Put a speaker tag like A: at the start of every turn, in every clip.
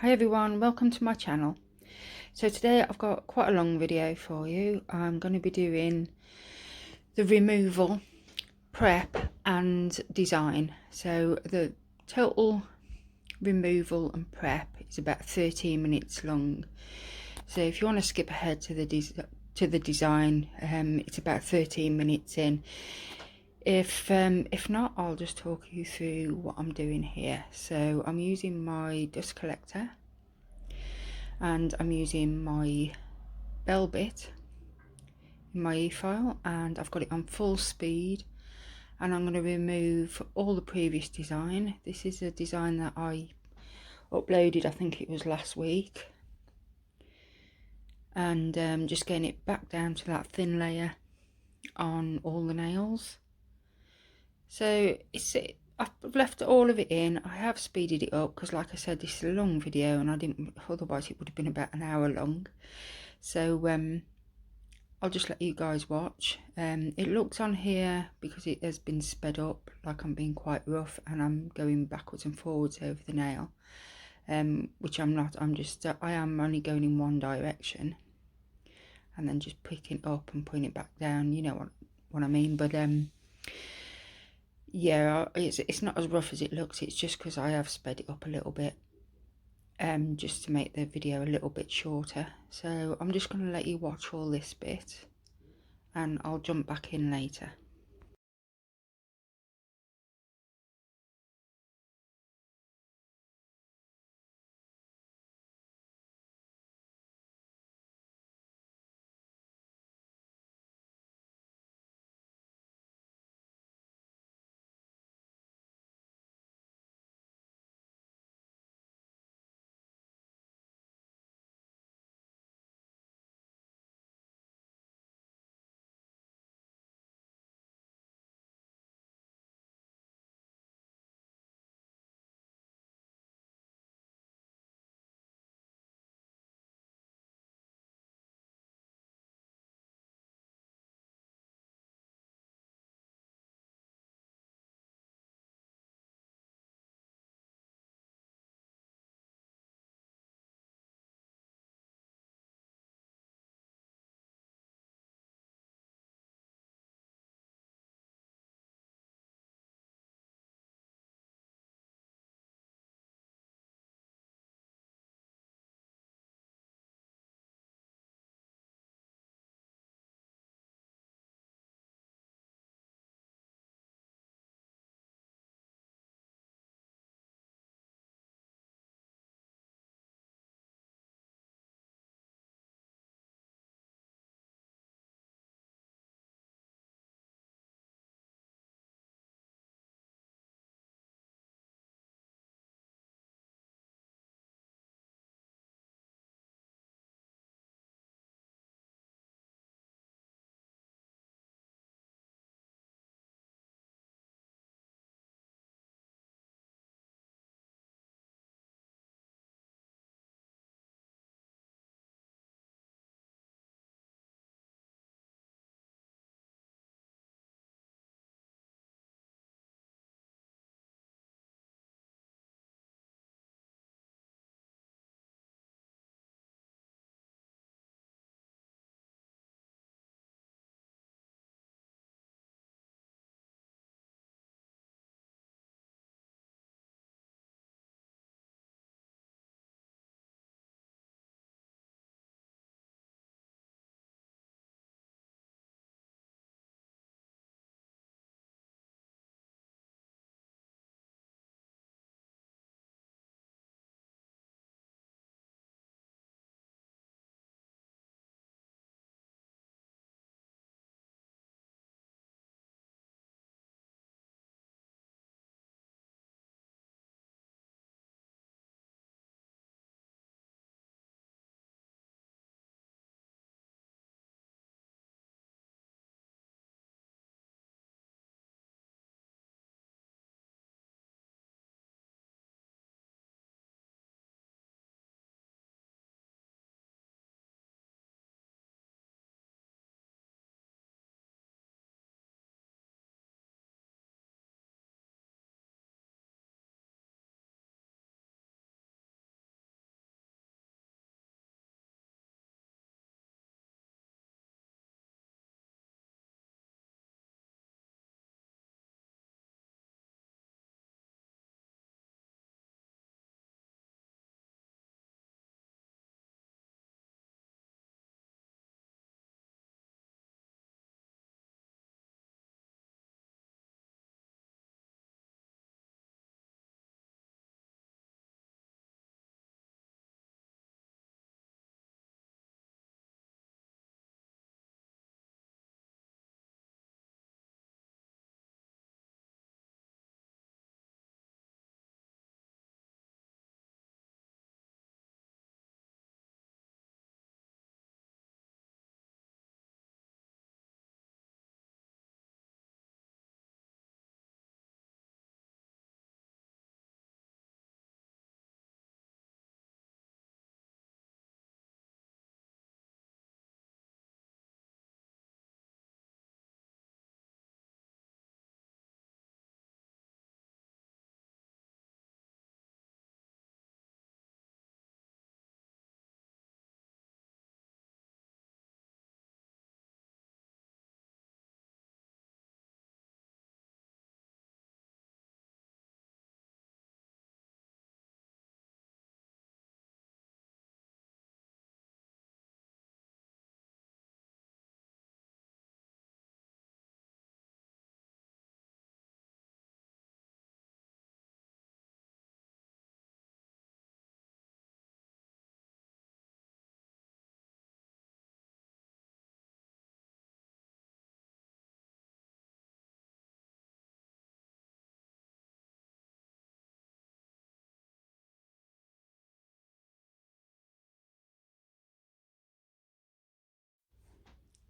A: Hi everyone, welcome to my channel. So today I've got quite a long video for you. I'm going to be doing the removal, prep and design. So the total removal and prep is about 13 minutes long. So if you want to skip ahead to the design, it's about 13 minutes in. If not, I'll just talk you through what I'm doing here. So I'm using my dust collector and I'm using my bell bit in my e-file, and I've got it on full speed, and I'm going to remove all the previous design. This is a design that I uploaded, I think it was last week, and just getting it back down to that thin layer on all the nails. So I've left all of it in. I have speeded it up because, like I said, this is a long video and I didn't, otherwise it would have been about an hour long. So I'll just let you guys watch. It looks on here, because it has been sped up, like I'm being quite rough and I'm going backwards and forwards over the nail, which I'm not. I am only going in one direction and then just picking it up and putting it back down, you know what I mean. But yeah, it's not as rough as it looks. It's just because I have sped it up a little bit, just to make the video a little bit shorter. So I'm just going to let you watch all this bit and I'll jump back in later.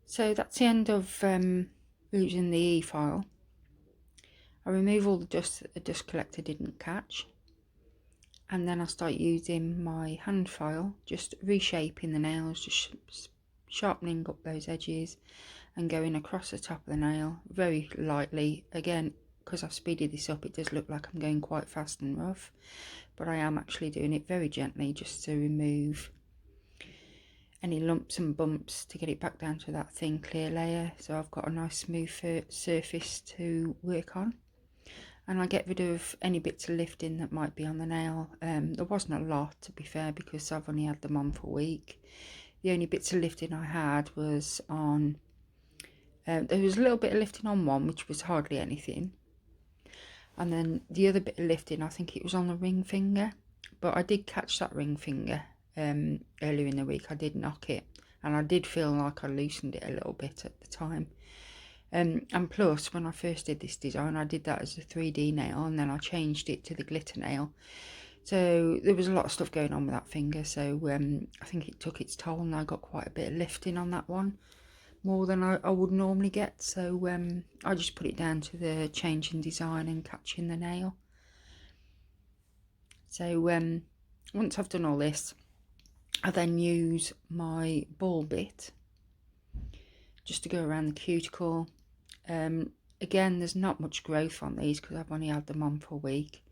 A: So that's the end of using the e-file. I remove all the dust that the dust collector didn't catch, and then I start using my hand file, just reshaping the nails, just sharpening up those edges and going across the top of the nail very lightly. Again, because I've speeded this up, it does look like I'm going quite fast and rough, but I am actually doing it very gently just to remove any lumps and bumps, to get it back down to that thin clear layer, so I've got a nice smooth surface to work on. And I get rid of any bits of lifting that might be on the nail. There wasn't a lot, to be fair, because I've only had them on for a week. The only bits of lifting I had was on, there was a little bit of lifting on one, which was hardly anything. And then the other bit of lifting, I think it was on the ring finger. But I did catch that ring finger earlier in the week. I did knock it. And I did feel like I loosened it a little bit at the time. And plus, when I first did this design, I did that as a 3D nail, and then I changed it to the glitter nail. So there was a lot of stuff going on with that finger, so I think it took its toll, and I got quite a bit of lifting on that one, more than I would normally get. So I just put it down to the change in design and catching the nail. So once I've done all this, I then use my ball bit just to go around the cuticle. Again, there's not much growth on these because I've only had them on for a week.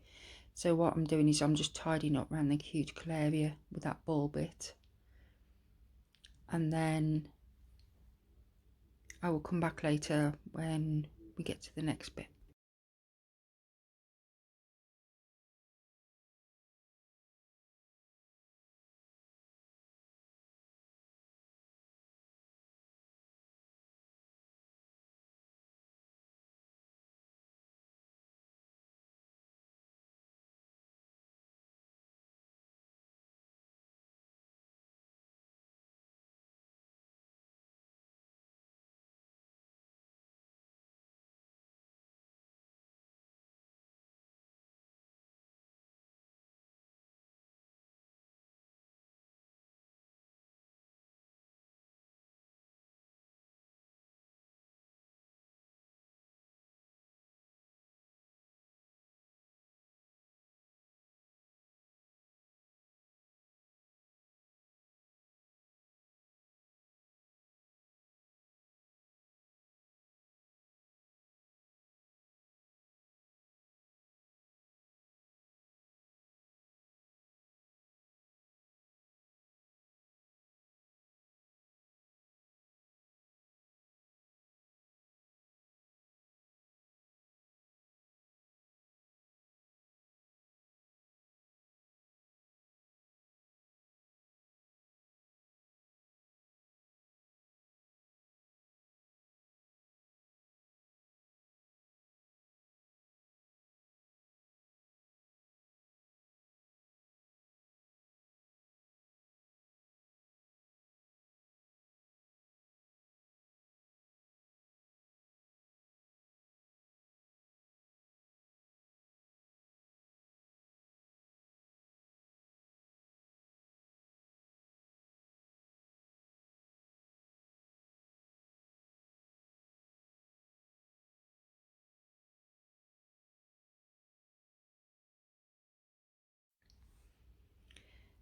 A: So what I'm doing is I'm just tidying up around the cuticle area with that ball bit. And then I will come back later when we get to the next bit.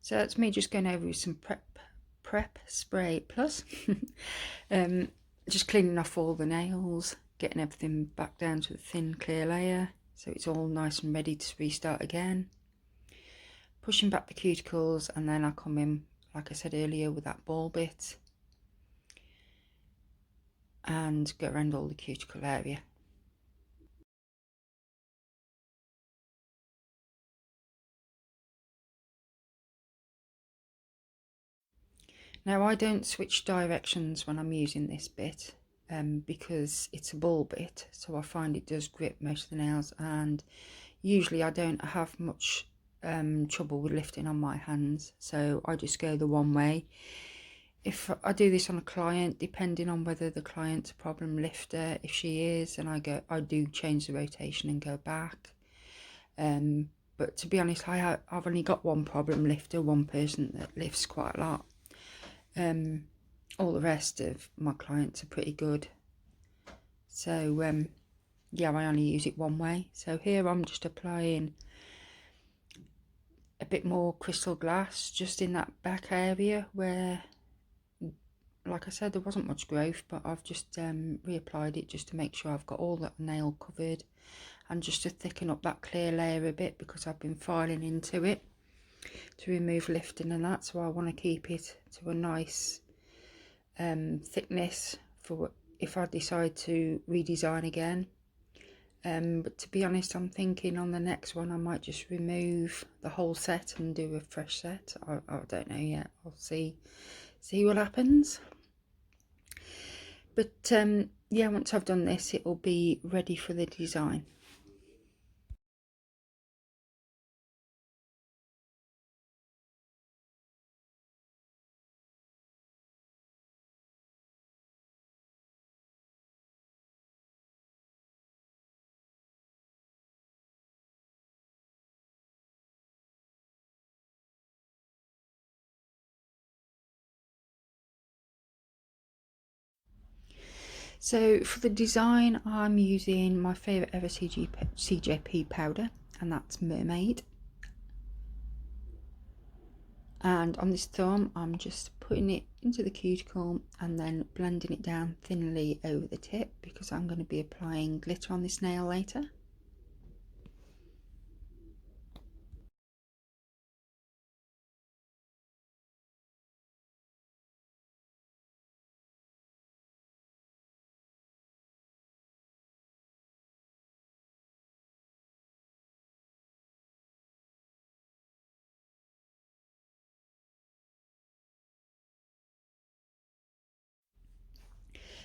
A: So that's me just going over with some prep spray plus. Just cleaning off all the nails, getting everything back down to the thin clear layer so it's all nice and ready to restart again. Pushing back the cuticles, and then I come in, like I said earlier, with that ball bit and go around all the cuticle area. Now I don't switch directions when I'm using this bit because it's a ball bit, so I find it does grip most of the nails, and usually I don't have much trouble with lifting on my hands, so I just go the one way. If I do this on a client, depending on whether the client's a problem lifter, if she is, and I do change the rotation and go back. But to be honest, I've only got one problem lifter, one person that lifts quite a lot. all the rest of my clients are pretty good. So yeah, I only use it one way. So here I'm just applying a bit more crystal glass just in that back area where, like I said, there wasn't much growth, but I've just reapplied it just to make sure I've got all that nail covered, and just to thicken up that clear layer a bit, because I've been filing into it to remove lifting and that, so I want to keep it to a nice thickness for if I decide to redesign again. But to be honest, I'm thinking on the next one I might just remove the whole set and do a fresh set. I don't know yet. I'll see what happens. But yeah, once I've done this, it will be ready for the design. So for the design, I'm using my favourite ever CJP powder, and that's Mermaid. And on this thumb, I'm just putting it into the cuticle and then blending it down thinly over the tip, because I'm going to be applying glitter on this nail later.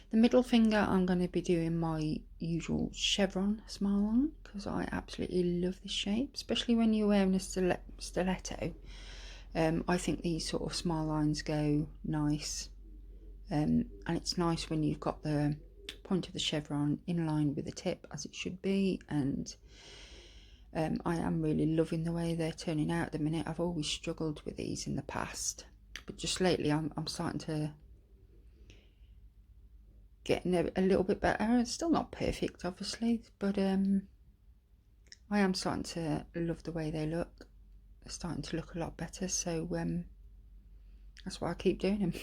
A: The middle finger, I'm going to be doing my usual chevron smile on, because I absolutely love this shape, especially when you're wearing a stiletto. I think these sort of smile lines go nice, and it's nice when you've got the point of the chevron in line with the tip as it should be. And I am really loving the way they're turning out at the minute. I've always struggled with these in the past, but just lately I'm starting to getting a little bit better. It's still not perfect, obviously, but I am starting to love the way they look. They're starting to look a lot better, so that's why I keep doing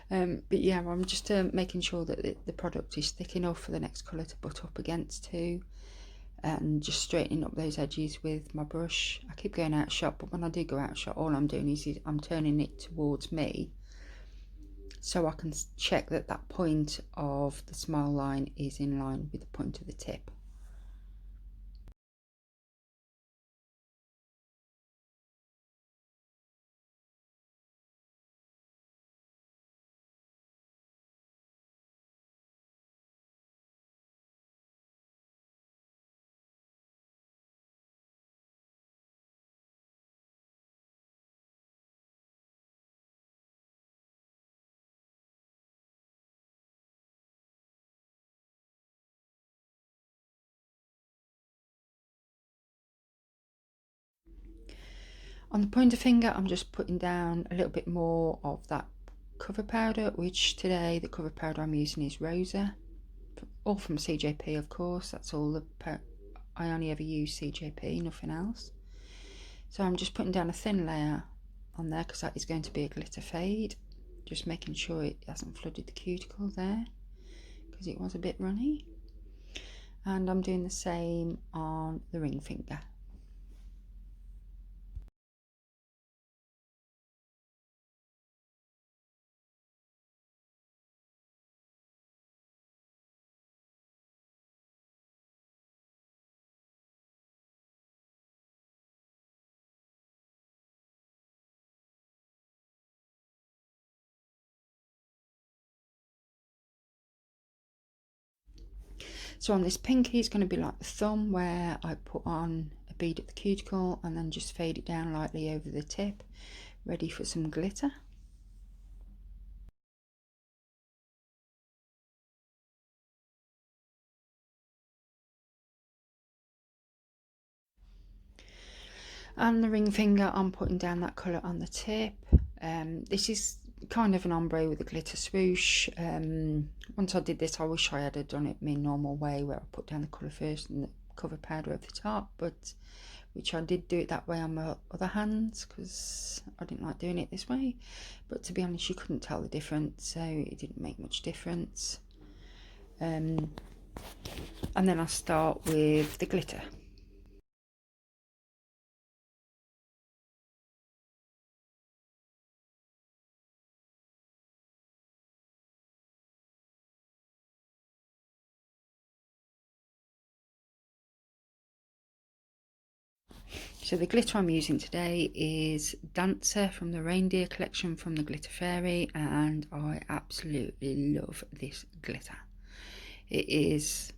A: them. But yeah, I'm just making sure that the product is thick enough for the next colour to butt up against too, and just straightening up those edges with my brush. I keep going out of shot, but when I do go out of shot, all I'm doing is I'm turning it towards me, so I can check that that point of the smile line is in line with the point of the tip. On the pointer finger, I'm just putting down a little bit more of that cover powder, which today the cover powder I'm using is Rosa, all from CJP, of course. That's all I only ever use CJP, nothing else. So I'm just putting down a thin layer on there, because that is going to be a glitter fade. Just making sure it hasn't flooded the cuticle there, because it was a bit runny. And I'm doing the same on the ring finger. So on this pinky, it's going to be like the thumb, where I put on a bead at the cuticle and then just fade it down lightly over the tip, ready for some glitter. And the ring finger, I'm putting down that colour on the tip. This is kind of an ombre with a glitter swoosh. Once I did this, I wish I had done it my normal way, where I put down the colour first and the cover powder over the top, but which I did do it that way on my other hands because I didn't like doing it this way. But to be honest, you couldn't tell the difference, so it didn't make much difference. And then I start with the glitter. So the glitter I'm using today is Dancer from the Reindeer collection from the Glitter Fairy, and I absolutely love this glitter. It is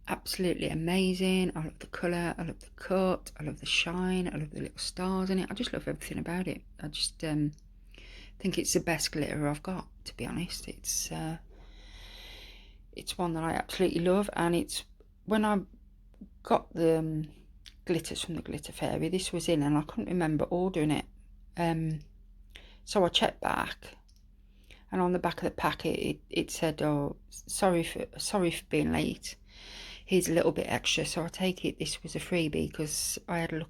A: absolutely amazing. I love the colour, I love the cut, I love the shine, I love the little stars in it. I just love everything about it. I just think it's the best glitter I've got, to be honest. It's one that I absolutely love, and it's when I got the glitters from the Glitter Fairy, this was in, and I couldn't remember ordering it. So I checked back, and on the back of the packet it said, "Oh, sorry for being late. Here's a little bit extra." So I take it this was a freebie, because I had a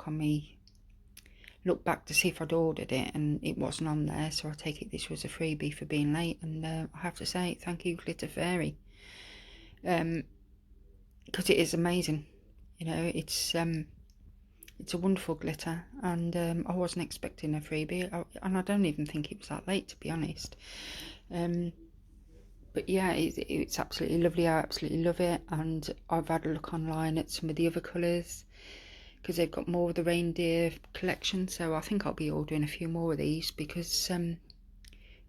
A: look back to see if I'd ordered it, and it wasn't on there. So I take it this was a freebie for being late, and I have to say thank you, Glitter Fairy, because it is amazing. You know, it's a wonderful glitter, and I wasn't expecting a freebie, and I don't even think it was that late, to be honest. But yeah, it's absolutely lovely. I absolutely love it, and I've had a look online at some of the other colours, because they've got more of the reindeer collection, so I think I'll be ordering a few more of these, because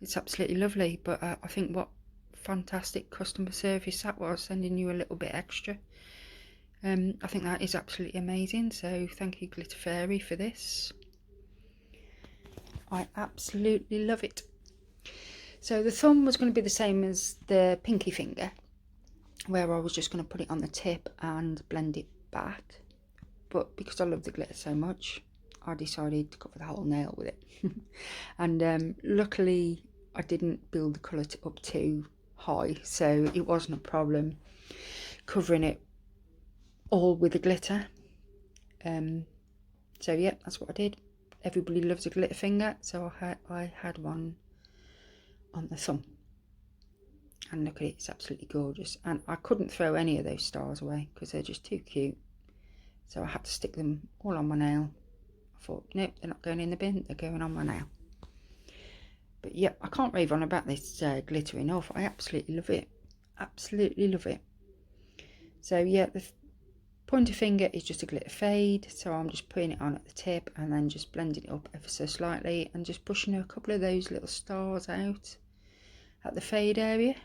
A: it's absolutely lovely. But I think what fantastic customer service that was, sending you a little bit extra. I think that is absolutely amazing, so thank you, Glitter Fairy, for this. I absolutely love it. So the thumb was going to be the same as the pinky finger, where I was just going to put it on the tip and blend it back. But because I love the glitter so much, I decided to cover the whole nail with it. And luckily I didn't build the colour up too high, so it wasn't a problem covering it all with the glitter. So yeah, that's what I did. Everybody loves a glitter finger, so I had one on the thumb. And look at it, it's absolutely gorgeous. And I couldn't throw any of those stars away because they're just too cute. So I had to stick them all on my nail. I thought, nope, they're not going in the bin, they're going on my nail. But yeah, I can't rave on about this glitter enough. I absolutely love it. Absolutely love it. So yeah, the pointer finger is just a glitter fade. So I'm just putting it on at the tip and then just blending it up ever so slightly and just pushing a couple of those little stars out at the fade area.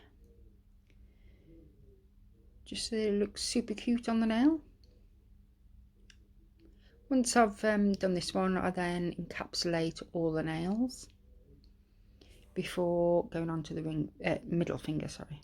A: Just so it looks super cute on the nail. Once I've done this one, I then encapsulate all the nails before going on to the middle finger, sorry.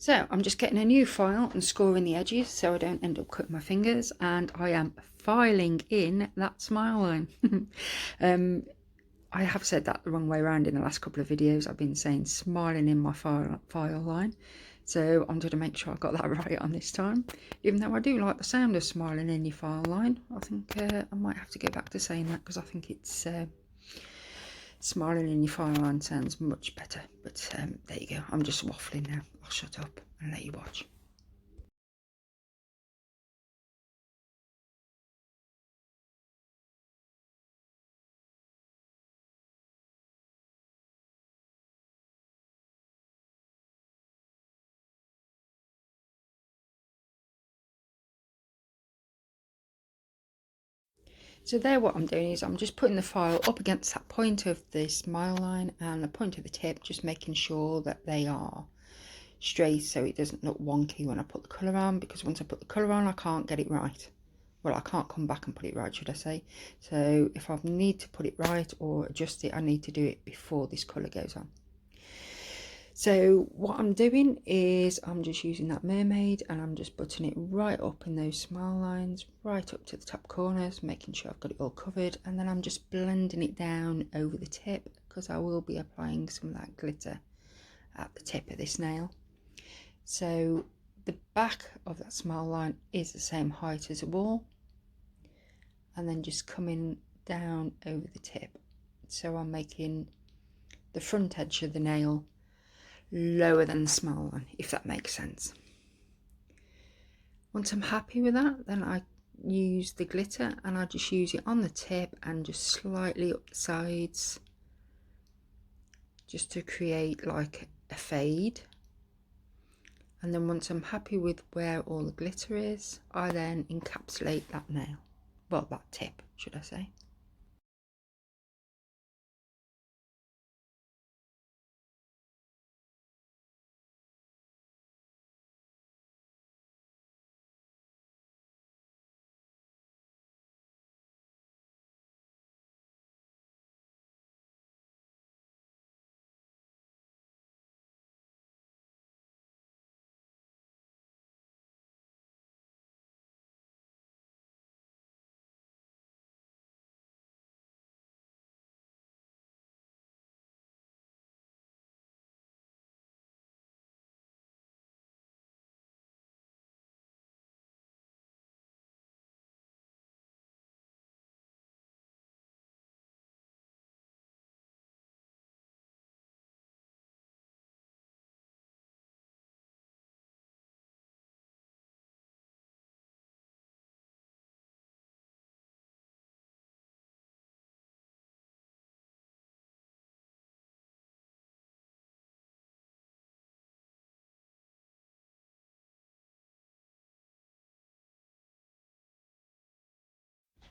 A: So I'm just getting a new file and scoring the edges so I don't end up cutting my fingers, and I am filing in that smile line. I have said that the wrong way around in the last couple of videos. I've been saying smiling in my file line. So I'm going to make sure I got that right on this time. Even though I do like the sound of smiling in your file line, I think I might have to go back to saying that, because I think it's smiling in your file line sounds much better. But there you go. I'm just waffling now. I'll shut up and let you watch. So there, what I'm doing is I'm just putting the file up against that point of the smile line and the point of the tip, just making sure that they are straight so it doesn't look wonky when I put the colour on, because once I put the colour on I can't get it right. Well, I can't come back and put it right, should I say. So if I need to put it right or adjust it, I need to do it before this colour goes on. So what I'm doing is I'm just using that mermaid and I'm just putting it right up in those smile lines, right up to the top corners, making sure I've got it all covered, and then I'm just blending it down over the tip, because I will be applying some of that glitter at the tip of this nail. So the back of that smile line is the same height as the wall, and then just coming down over the tip. So I'm making the front edge of the nail lower than the smile line, if that makes sense. Once I'm happy with that, then I use the glitter and I just use it on the tip and just slightly up the sides, just to create like a fade. And then once I'm happy with where all the glitter is, I then encapsulate that nail, well, that tip, should I say.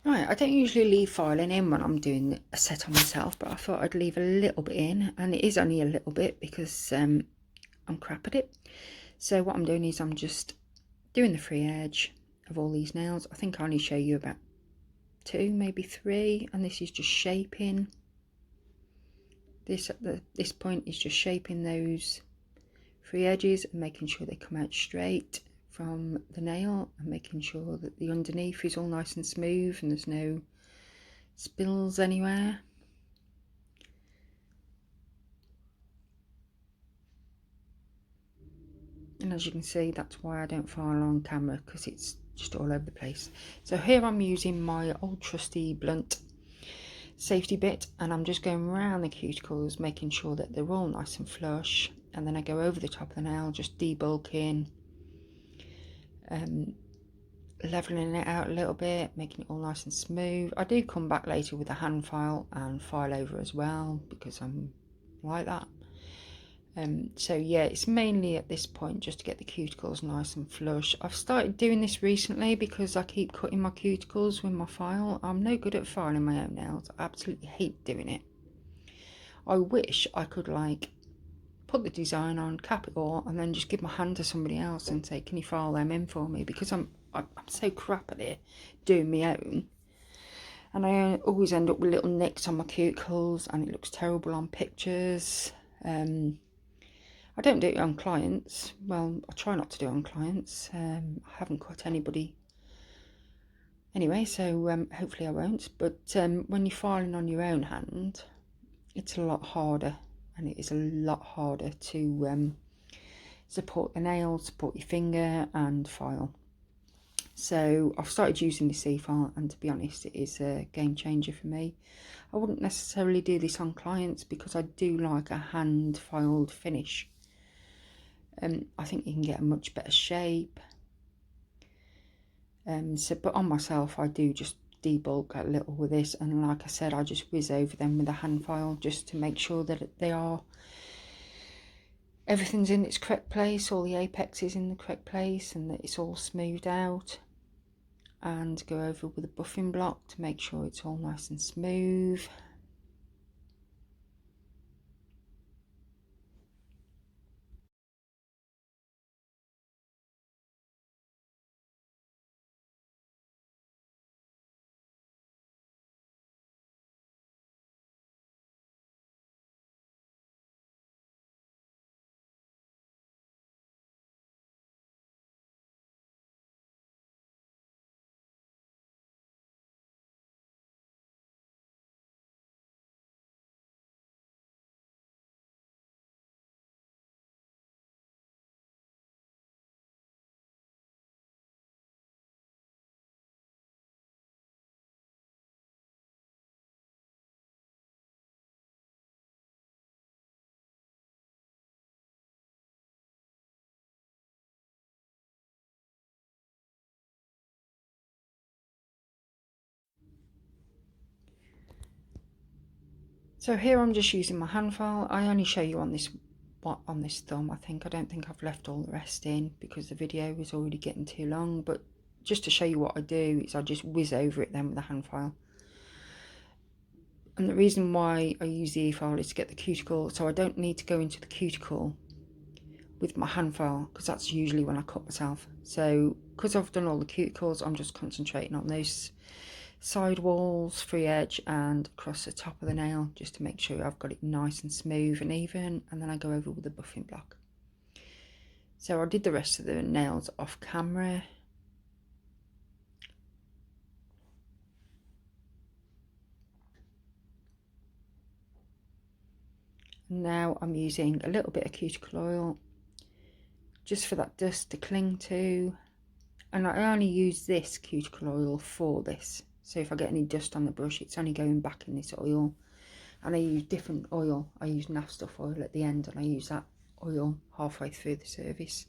A: Right, I don't usually leave filing in when I'm doing a set on myself, but I thought I'd leave a little bit in, and it is only a little bit because I'm crap at it. So what I'm doing is I'm just doing the free edge of all these nails. I think I only show you about 2, maybe 3, and this is just shaping. This at this point is just shaping those free edges and making sure they come out straight from the nail, and making sure that the underneath is all nice and smooth and there's no spills anywhere. And as you can see, that's why I don't file on camera, because it's just all over the place. So here I'm using my old trusty blunt safety bit, and I'm just going around the cuticles, making sure that they're all nice and flush, and then I go over the top of the nail, just debulking, leveling it out a little bit, making it all nice and smooth. I do come back later with a hand file and file over as well, because I'm like that. So yeah, it's mainly at this point just to get the cuticles nice and flush. I've started doing this recently because I keep cutting my cuticles with my file. I'm no good at filing my own nails. I absolutely hate doing it. I wish I could like put the design on, cap it all, and then just give my hand to somebody else and say, can you file them in for me? Because I'm so crap at it doing my own. And I always end up with little nicks on my cuticles, and it looks terrible on pictures. I don't do it on clients. Well, I try not to do it on clients. I haven't cut anybody anyway, so hopefully I won't. But when you're filing on your own hand, it's a lot harder, and it is a lot harder to support the nail, support your finger, and file. So I've started using this e-file, and to be honest, it is a game changer for me. I wouldn't necessarily do this on clients because I do like a hand filed finish. I think you can get a much better shape. But on myself, I do just debulk a little with this, and like I said, I just whiz over them with a hand file just to make sure that everything's in its correct place, all the apex is in the correct place, and that it's all smoothed out. And go over with a buffing block to make sure it's all nice and smooth. So here I'm just using my hand file. I only show you on this thumb, I think. I don't think I've left all the rest in because the video is already getting too long, but just to show you what I do is I just whiz over it then with the hand file. And the reason why I use the e-file is to get the cuticle, so I don't need to go into the cuticle with my hand file because that's usually when I cut myself. So because I've done all the cuticles, I'm just concentrating on those side walls, free edge, and across the top of the nail just to make sure I've got it nice and smooth and even, and then I go over with a buffing block. So I did the rest of the nails off camera. Now I'm using a little bit of cuticle oil just for that dust to cling to, and I only use this cuticle oil for this, so if I get any dust on the brush it's only going back in this oil. And I use different oil. I use naff stuff oil at the end, and I use that oil halfway through the service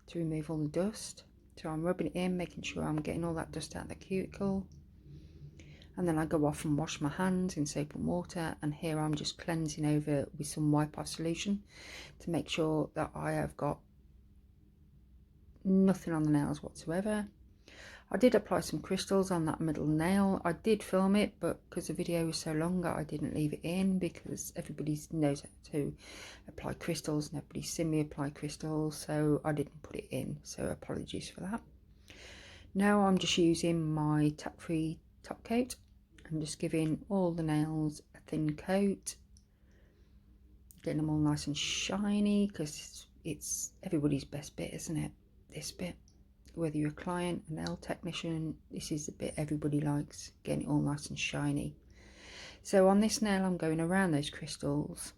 A: to remove all the dust. So I'm rubbing it in, making sure I'm getting all that dust out of the cuticle, and then I go off and wash my hands in soap and water, and here I'm just cleansing over with some wipe off solution to make sure that I have got nothing on the nails whatsoever. I did apply some crystals on that middle nail. I did film it, but because the video was so long I didn't leave it in because everybody knows how to apply crystals and everybody's seen me apply crystals, so I didn't put it in, so apologies for that. Now I'm just using my tack-free top coat. I'm just giving all the nails a thin coat, getting them all nice and shiny because it's everybody's best bit, isn't it? This bit. Whether you're a client, a nail technician, this is the bit everybody likes, getting it all nice and shiny. So on this nail I'm going around those crystals,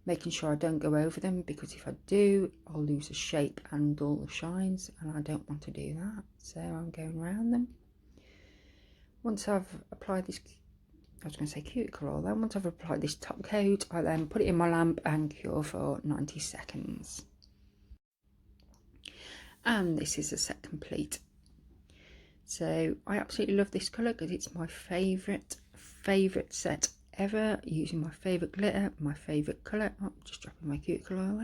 A: making sure I don't go over them, because if I do I'll lose the shape and all the shines, and I don't want to do that. So I'm going around them. Once I've applied this, I was going to say cuticle oil, then once I've applied this top coat, I then put it in my lamp and cure for 90 seconds. And this is a set complete. So I absolutely love this colour because it's my favourite set ever, using my favourite glitter, my favourite colour. Oh, just dropping my cuticle oil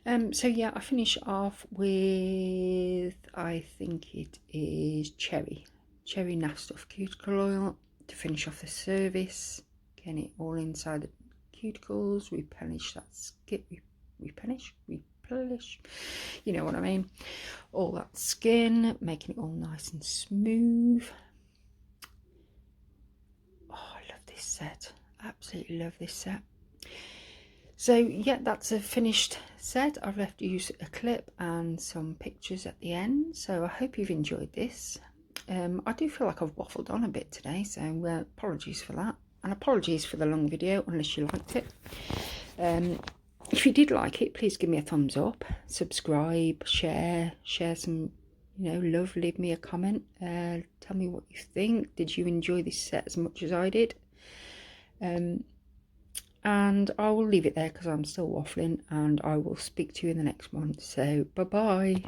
A: there. So yeah, I finish off with, I think it is cherry naff stuff cuticle oil to finish off the service, getting it all inside the cuticles, replenish that skin, replenish, you know what I mean, all that skin, making it all nice and smooth. Oh, I love this set, absolutely love this set. So yeah, that's a finished set. I've left you a clip and some pictures at the end, so I hope you've enjoyed this. I do feel like I've waffled on a bit today, so apologies for that, and apologies for the long video unless you liked it. If you did like it, please give me a thumbs up, subscribe, share some love, leave me a comment, tell me what you think. Did you enjoy this set as much as I did? And I will leave it there because I'm still waffling, and I will speak to you in the next one. So bye bye.